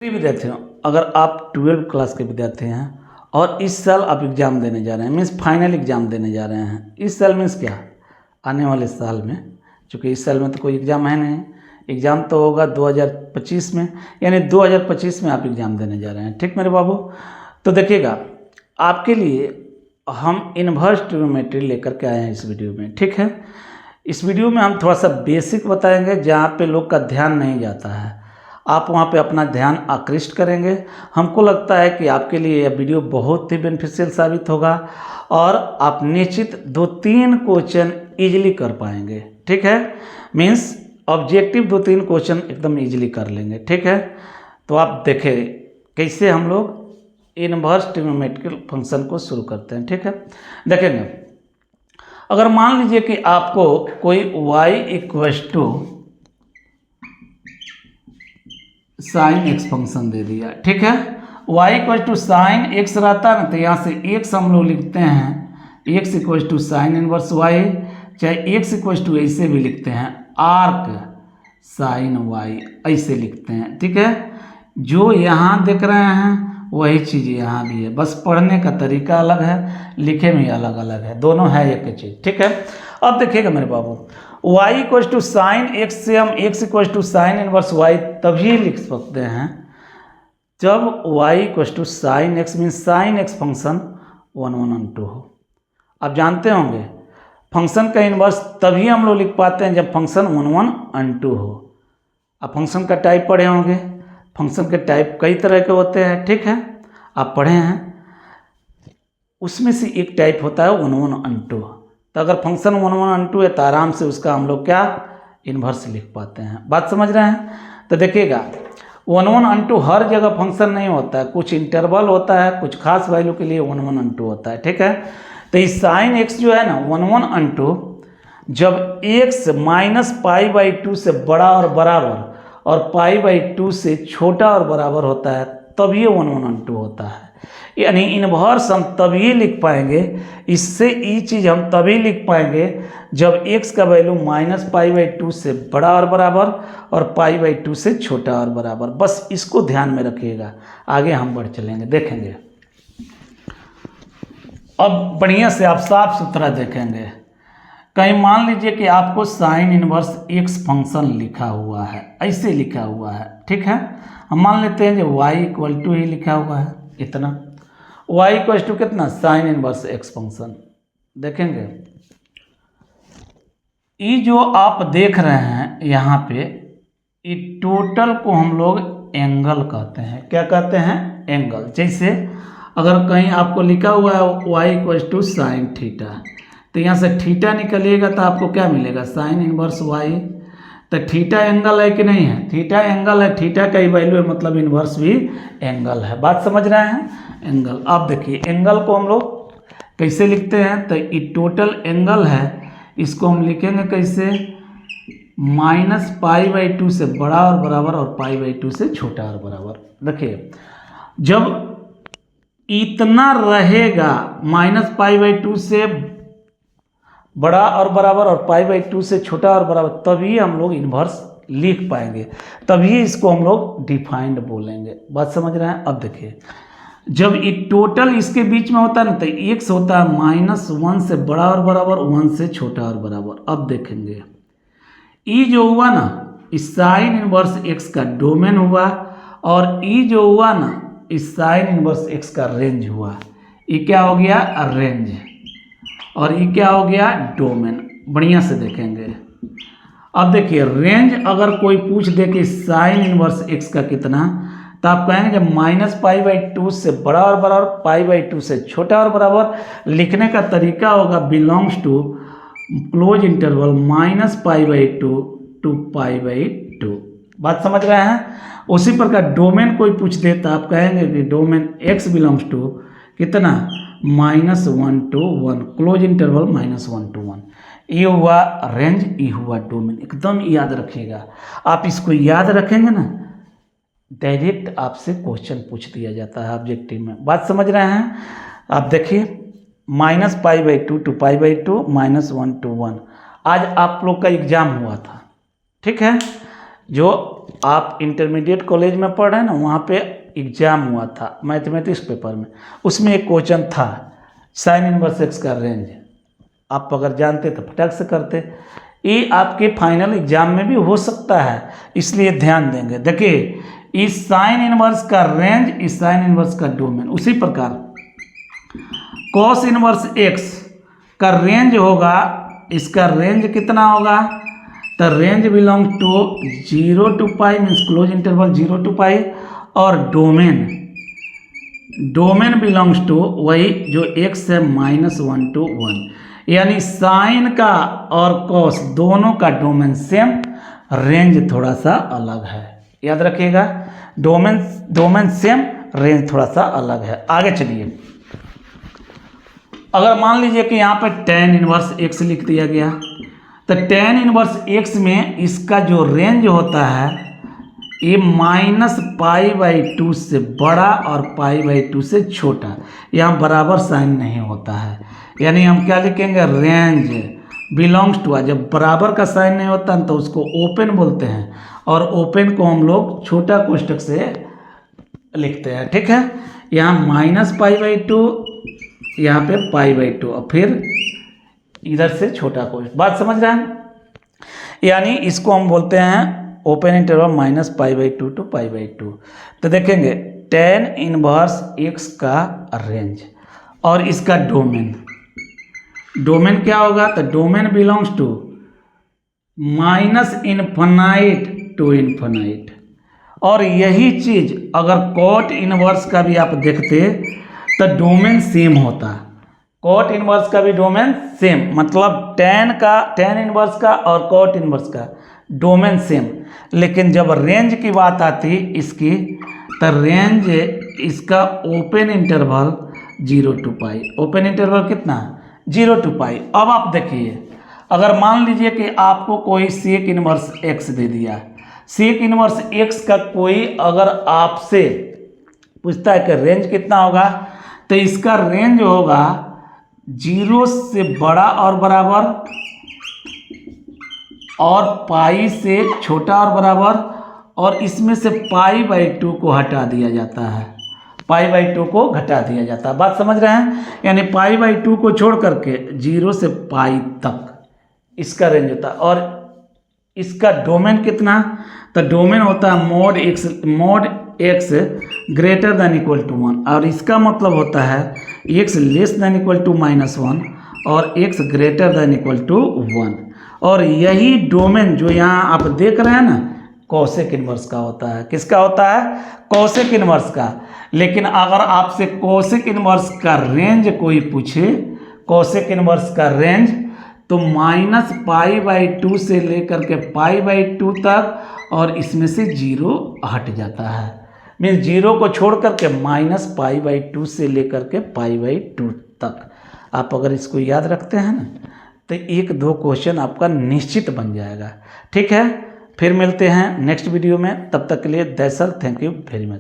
प्रिय विद्यार्थियों, अगर आप 12वीं क्लास के विद्यार्थी हैं और इस साल आप एग्ज़ाम देने जा रहे हैं, मीन्स फाइनल एग्ज़ाम देने जा रहे हैं। इस साल मीन्स क्या, आने वाले साल में, चूँकि इस साल में तो कोई एग्ज़ाम है नहीं, एग्ज़ाम तो होगा 2025 में, यानी 2025 में आप एग्ज़ाम देने जा रहे हैं। ठीक मेरे बाबू, तो देखिएगा आपके लिए हम इन्वर्स ट्रिग्नोमेट्री लेकर के आए हैं इस वीडियो में। ठीक है, इस वीडियो में हम थोड़ा सा बेसिक बताएंगे, जहाँ पे लोग का ध्यान नहीं जाता है, आप वहाँ पे अपना ध्यान आकृष्ट करेंगे। हमको लगता है कि आपके लिए यह वीडियो बहुत ही बेनिफिशियल साबित होगा और आप निश्चित 2-3 क्वेश्चन इजीली कर पाएंगे। ठीक है, मीन्स ऑब्जेक्टिव 2-3 क्वेश्चन एकदम इजीली कर लेंगे। ठीक है, तो आप देखें कैसे हम लोग इन्वर्स ट्रिग्नोमेट्रिकल फंक्शन को शुरू करते हैं। ठीक है, देखेंगे अगर मान लीजिए कि आपको कोई y equals to sine x function दे दिया। ठीक है, y equal to sine x रहता है ना, तो यहाँ से x हम लोग लिखते हैं x equal to sine inverse y, चाहे x इक्वल टू ऐसे भी लिखते हैं आर्क साइन y, ऐसे लिखते हैं। ठीक है, जो यहाँ देख रहे हैं वही चीज़ यहाँ भी है, बस पढ़ने का तरीका अलग है, लिखे में अलग अलग है, दोनों है एक चीज़। ठीक है, अब देखिएगा मेरे बाबू, y equal to sine x से हम x equal to sine inverse y तभी लिख सकते हैं जब y equal to sine x means sine x function 1/2 हो। आप जानते होंगे फंक्शन का इन्वर्स तभी हम लोग लिख पाते हैं जब फंक्शन 1/2 हो। आप फंक्शन का टाइप पढ़े होंगे, फंक्शन के टाइप कई तरह के होते हैं। ठीक है, आप पढ़े हैं, उसमें से एक टाइप होता है 1/2। तो अगर फंक्शन 1/2 है तो आराम से उसका हम लोग क्या इन्वर्स लिख पाते हैं। बात समझ रहे हैं? तो देखिएगा 1/2 हर जगह फंक्शन नहीं होता है, कुछ इंटरवल होता है, कुछ खास वैल्यू के लिए 1/2 होता है। ठीक है, तो इस साइन एक्स जो है ना 1/2 जब x -π/2 से बड़ा और बराबर और π/2 से छोटा और बराबर होता है तब ये 1/2 होता है। यानी इन्वर्स हम तभी लिख पाएंगे, इससे ये चीज़ हम तभी लिख पाएंगे जब x का वैल्यू -π/2 से बड़ा और बराबर और π/2 से छोटा और बराबर। बस इसको ध्यान में रखिएगा, आगे हम बढ़ चलेंगे, देखेंगे। अब बढ़िया से आप साफ सुथरा देखेंगे। कहीं मान लीजिए कि आपको साइन इनवर्स x फंक्शन लिखा हुआ है, ऐसे लिखा हुआ है। ठीक है, हम मान लेते हैं जो y इक्वल टू ही लिखा हुआ है, इतना y इक्वल टू कितना साइन इनवर्स x फंक्शन। देखेंगे ये जो आप देख रहे हैं यहाँ पे, ये टोटल को हम लोग एंगल कहते हैं। क्या कहते हैं? एंगल। जैसे अगर कहीं आपको लिखा हुआ है y equal to sine theta, तो यहाँ से थीटा निकलिएगा तो आपको क्या मिलेगा साइन इनवर्स y। तो थीटा एंगल है कि नहीं है? थीटा एंगल है, थीटा का ही वैल्यू है, मतलब इनवर्स भी एंगल है। बात समझ रहे हैं? एंगल। अब देखिए एंगल को हम लोग कैसे लिखते हैं, तो ये टोटल एंगल है, इसको हम लिखेंगे कैसे, -π/2 से बड़ा और बराबर और π/2 से छोटा और बराबर। देखिए जब इतना रहेगा -π/2 से बड़ा और बराबर और π/2 से छोटा और बराबर, तभी हम लोग इन्वर्स लिख पाएंगे, तभी इसको हम लोग डिफाइंड बोलेंगे। बात समझ रहे हैं? अब देखिए जब ये टोटल इसके बीच में होता है ना, तो x होता है -1 से बड़ा और बराबर, 1 से छोटा और बराबर। अब देखेंगे ये जो हुआ ना, इस साइन इनवर्स x का डोमेन हुआ, और ये जो हुआ ना इस साइन इनवर्स x का रेंज हुआ। ये क्या हो गया? रेंज। और ये क्या हो गया? डोमेन। बढ़िया से देखेंगे। अब देखिए रेंज अगर कोई पूछ दे कि साइन इनवर्स x का कितना, तो आप कहेंगे जब -π/2 से बड़ा और बराबर, π/2 से छोटा और बराबर, लिखने का तरीका होगा belongs to close interval -π/2 to π/2। बात समझ रहे हैं? उसी प्रकार डोमेन कोई पूछ दे तो आप कहेंगे कि डोमेन x बिलोंग्स टू कितना, -1 to 1, क्लोज इंटरवल -1 to 1। ये हुआ रेंज, ये हुआ डोमेन। एकदम याद रखिएगा, आप इसको याद रखेंगे ना, डायरेक्ट आपसे क्वेश्चन पूछ दिया जाता है ऑब्जेक्टिव में। बात समझ रहे हैं? आप देखिए -π/2 to π/2, -1 to 1। आज आप लोग का एग्जाम हुआ था, ठीक है, जो आप इंटरमीडिएट कॉलेज में पढ़ रहे हैं ना, वहाँ पे एग्जाम हुआ था मैथमेटिक्स पेपर में, उसमें एक क्वेश्चन था साइन इनवर्स एक्स का रेंज। आप अगर जानते तो फटाक से करते। ये आपके फाइनल एग्जाम में भी हो सकता है, इसलिए ध्यान देंगे। देखिए इस साइन इनवर्स का रेंज, इस साइन इनवर्स का डोमेन। उसी प्रकार कॉस इनवर्स एक्स का रेंज होगा, इसका रेंज कितना होगा, तो range belong to 0 to pi means close interval 0 to pi, और डोमेन बिलोंग्स टू वही जो x है -1 to 1, यानी साइन का और कॉस दोनों का डोमेन सेम, रेंज थोड़ा सा अलग है। याद रखिएगा, डोमेन सेम, रेंज थोड़ा सा अलग है। आगे चलिए, अगर मान लीजिए कि यहाँ पे tan इनवर्स x लिख दिया गया, तो tan इनवर्स x में इसका जो रेंज होता है ये -π/2 से बड़ा और π/2 से छोटा, यहाँ बराबर साइन नहीं होता है, यानी हम क्या लिखेंगे, रेंज बिलोंग्स टू। जब बराबर का साइन नहीं होता तो उसको ओपन बोलते हैं, और ओपन को हम लोग छोटा कोष्ठक से लिखते हैं। ठीक है, यहाँ -π/2, यहाँ पे π/2, और फिर इधर से छोटा कोष्ठक। बात समझ रहे हैं, यानी इसको हम बोलते हैं ओपन इंटरवल -π/2 to π/2। तो देखेंगे tan इनवर्स x का रेंज और इसका डोमेन क्या होगा, तो domain belongs to -infinite to infinite. और यही चीज अगर कॉट इनवर्स का भी आप देखते तो डोमेन सेम होता, कॉट इनवर्स का भी डोमेन सेम, मतलब tan इनवर्स का और कॉट इनवर्स का डोमेन सेम। लेकिन जब रेंज की बात आती इसकी, तो रेंज इसका open interval 0 to pi, open interval कितना, 0 to पाई। अब आप देखिए, अगर मान लीजिए कि आपको कोई सेक इनवर्स x दे दिया, सेक इनवर्स x का कोई अगर आपसे पूछता है कि रेंज कितना होगा, तो इसका रेंज होगा 0 से बड़ा और बराबर, और पाई से छोटा और बराबर, और इसमें से π/2 को हटा दिया जाता है, π/2 को घटा दिया जाता है। बात समझ रहे हैं, यानी π/2 को छोड़ करके 0 से पाई तक इसका रेंज होता है। और इसका डोमेन कितना, तो डोमेन होता है mod x greater than equal to 1, और इसका मतलब होता है x less than equal to -1 और x greater than equal to 1। और यही डोमेन जो यहाँ आप देख रहे हैं ना, कॉसेक इनवर्स का होता है। किसका होता है, कॉसेक इनवर्स का। लेकिन अगर आपसे कॉसेक इनवर्स का रेंज कोई पूछे, कॉसेक इनवर्स का रेंज, तो -π/2 से लेकर के π/2 तक, और इसमें से 0 हट जाता है, मीन्स 0 को छोड़ करके -π/2 से लेकर के π/2 तक। आप अगर इसको याद रखते हैं ना, तो 1-2 क्वेश्चन आपका निश्चित बन जाएगा। ठीक है, फिर मिलते हैं नेक्स्ट वीडियो में, तब तक के लिए that's all, thank you very much.